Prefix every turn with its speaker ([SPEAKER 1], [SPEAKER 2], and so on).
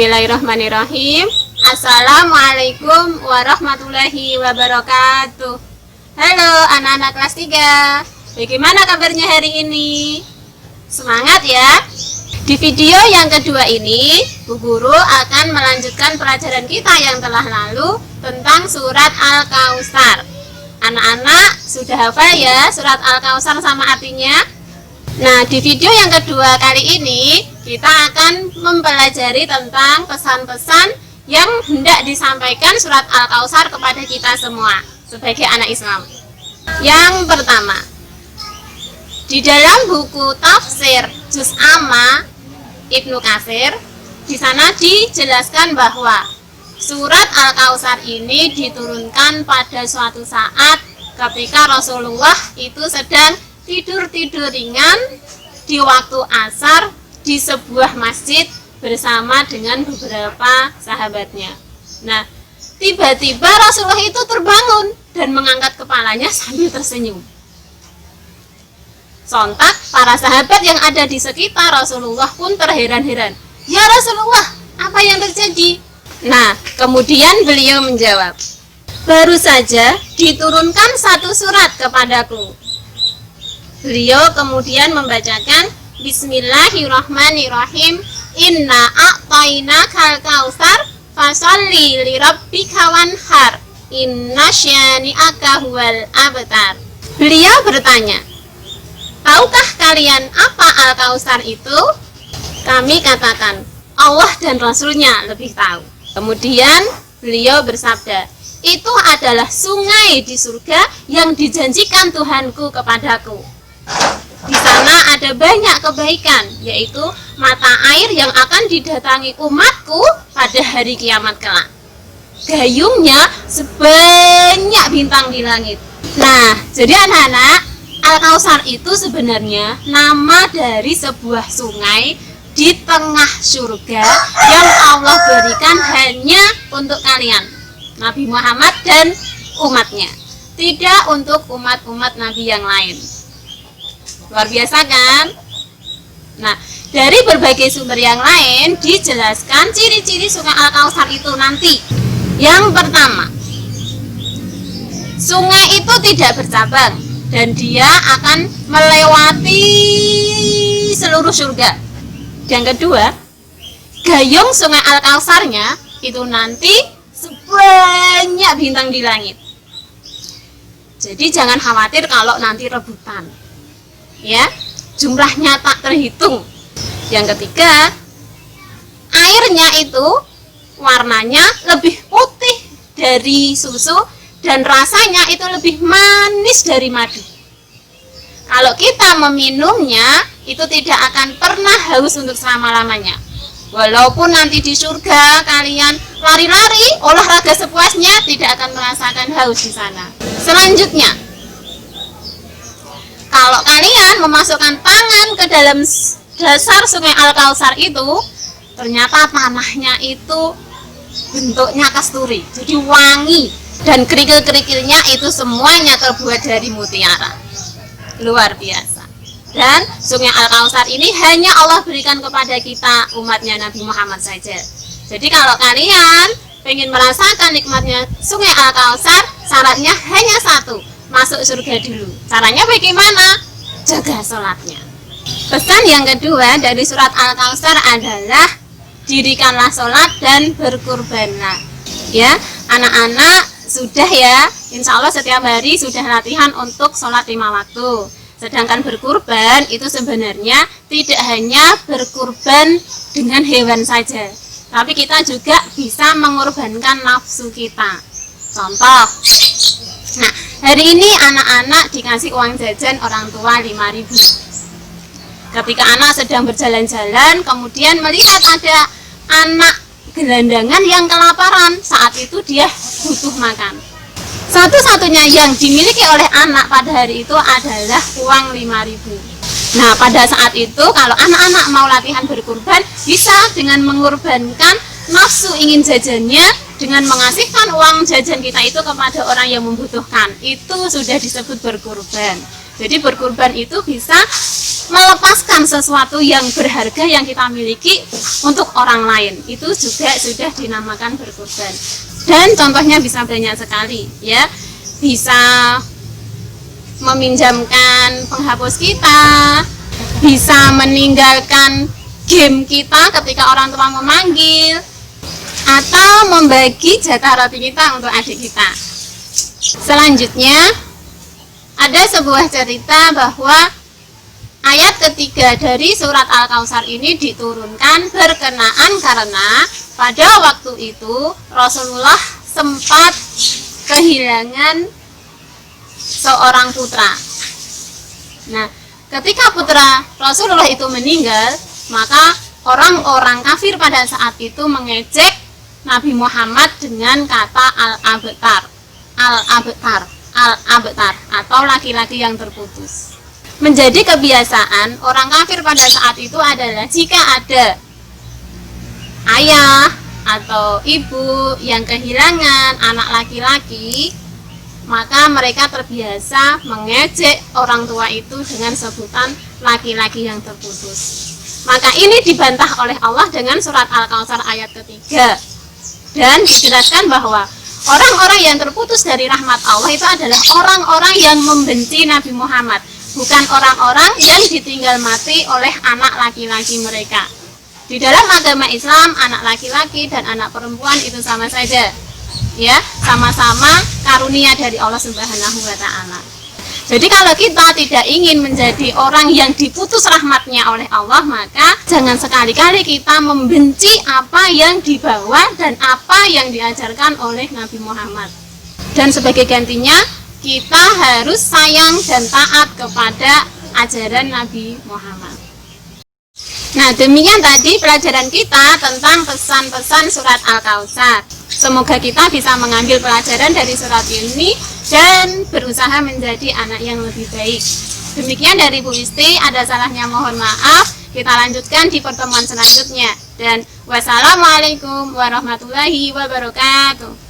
[SPEAKER 1] Bismillahirrahmanirrahim. Assalamualaikum warahmatullahi wabarakatuh. Halo anak-anak kelas 3. Bagaimana kabarnya hari ini? Semangat ya. Di video yang kedua ini, Bu Guru akan melanjutkan pelajaran kita yang telah lalu tentang surat Al-Kautsar. Anak-anak sudah hafal ya surat Al-Kautsar sama artinya? Nah, di video yang kedua kali ini kita akan mempelajari tentang pesan-pesan yang hendak disampaikan surat Al-Kautsar kepada kita semua sebagai anak Islam. Yang pertama, di dalam buku tafsir Juz Amma Ibnu Katsir, di sana dijelaskan bahwa surat Al-Kautsar ini diturunkan pada suatu saat ketika Rasulullah itu sedang tidur-tidur ringan di waktu asar di sebuah masjid bersama dengan beberapa sahabatnya. Nah, tiba-tiba Rasulullah itu terbangun dan mengangkat kepalanya sambil tersenyum. Sontak para sahabat yang ada di sekitar Rasulullah pun terheran-heran. Ya Rasulullah, apa yang terjadi? Nah, kemudian beliau menjawab, baru saja diturunkan satu surat kepadaku. Beliau kemudian membacakan Bismillahirrahmanirrahim. Inna a'tainakal kautsar fasholli lirabbika wanhar. Inna syani'aka huwal abtar. Beliau bertanya, tahukah kalian apa Al-Kautsar itu? Kami katakan, Allah dan Rasulnya lebih tahu. Kemudian beliau bersabda, itu adalah sungai di surga yang dijanjikan Tuhanku kepadaku. Di sana ada banyak kebaikan, yaitu mata air yang akan didatangi umatku pada hari kiamat kelak. Gayungnya sebanyak bintang di langit. Nah, jadi anak-anak, Al-Kautsar itu sebenarnya nama dari sebuah sungai di tengah surga yang Allah berikan hanya untuk kalian, Nabi Muhammad dan umatnya, tidak untuk umat-umat Nabi yang lain. Luar biasa kan? Nah, dari berbagai sumber yang lain dijelaskan ciri-ciri sungai Al-Kautsar itu nanti. Yang pertama, sungai itu tidak bercabang dan dia akan melewati seluruh surga. Yang kedua, gayung sungai Al-Kautsarnya itu nanti sebanyak bintang di langit. Jadi jangan khawatir kalau nanti rebutan. Ya, jumlahnya tak terhitung. Yang ketiga, airnya itu warnanya lebih putih dari susu dan rasanya itu lebih manis dari madu. Kalau kita meminumnya itu tidak akan pernah haus untuk selama-lamanya. Walaupun nanti di surga kalian lari-lari, olahraga sepuasnya, tidak akan merasakan haus di sana. Selanjutnya, kalau kalian memasukkan tangan ke dalam dasar sungai Al-Kautsar itu, ternyata tanahnya itu bentuknya kasturi, jadi wangi, dan kerikil-kerikilnya itu semuanya terbuat dari mutiara. Luar biasa. Dan sungai Al-Kautsar ini hanya Allah berikan kepada kita umatnya Nabi Muhammad saja. Jadi kalau kalian ingin merasakan nikmatnya sungai Al-Kautsar, syaratnya hanya satu, masuk surga dulu. Caranya bagaimana? Jaga sholatnya. Pesan yang kedua dari surat Al-Kautsar adalah dirikanlah sholat dan berkurbanlah. Ya, anak-anak sudah ya, insya Allah setiap hari sudah latihan untuk sholat 5 waktu. Sedangkan berkurban itu sebenarnya tidak hanya berkurban dengan hewan saja, tapi kita juga bisa mengorbankan nafsu kita. Contoh, nah, hari ini anak-anak dikasih uang jajan orang tua 5.000. Ketika anak sedang berjalan-jalan, kemudian melihat ada anak gelandangan yang kelaparan, saat itu dia butuh makan. Satu-satunya yang dimiliki oleh anak pada hari itu adalah uang 5.000. Nah, pada saat itu kalau anak-anak mau latihan berkurban, bisa dengan mengorbankan nafsu ingin jajannya dengan mengasihkan uang jajan kita itu kepada orang yang membutuhkan. Itu sudah disebut berkurban. Jadi berkurban itu bisa melepaskan sesuatu yang berharga yang kita miliki untuk orang lain. Itu juga sudah dinamakan berkurban. Dan contohnya bisa banyak sekali ya. Bisa meminjamkan penghapus kita, bisa meninggalkan game kita ketika orang tua memanggil, atau membagi jatah roti kita untuk adik kita. Selanjutnya ada sebuah cerita bahwa ayat ketiga dari surat Al-Kautsar ini diturunkan berkenaan karena pada waktu itu Rasulullah sempat kehilangan seorang putra. Nah, ketika putra Rasulullah itu meninggal, maka orang-orang kafir pada saat itu mengejek Nabi Muhammad dengan kata al-abtar, al-abtar, al-abtar, atau laki-laki yang terputus. Menjadi kebiasaan orang kafir pada saat itu adalah jika ada ayah atau ibu yang kehilangan anak laki-laki, maka mereka terbiasa mengejek orang tua itu dengan sebutan laki-laki yang terputus. Maka ini dibantah oleh Allah dengan surat Al-Kautsar ayat ketiga, dan dijelaskan bahwa orang-orang yang terputus dari rahmat Allah itu adalah orang-orang yang membenci Nabi Muhammad, bukan orang-orang yang ditinggal mati oleh anak laki-laki mereka. Di dalam agama Islam, anak laki-laki dan anak perempuan itu sama saja, ya, sama-sama karunia dari Allah Subhanahu wa Ta'ala. Jadi kalau kita tidak ingin menjadi orang yang diputus rahmatnya oleh Allah, maka jangan sekali-kali kita membenci apa yang dibawa dan apa yang diajarkan oleh Nabi Muhammad. Dan sebagai gantinya, kita harus sayang dan taat kepada ajaran Nabi Muhammad. Nah, demikian tadi pelajaran kita tentang pesan-pesan surat Al-Kautsar. Semoga kita bisa mengambil pelajaran dari surat ini dan berusaha menjadi anak yang lebih baik. Demikian dari Bu Isti, ada salahnya mohon maaf. Kita lanjutkan di pertemuan selanjutnya. Dan wassalamualaikum warahmatullahi wabarakatuh.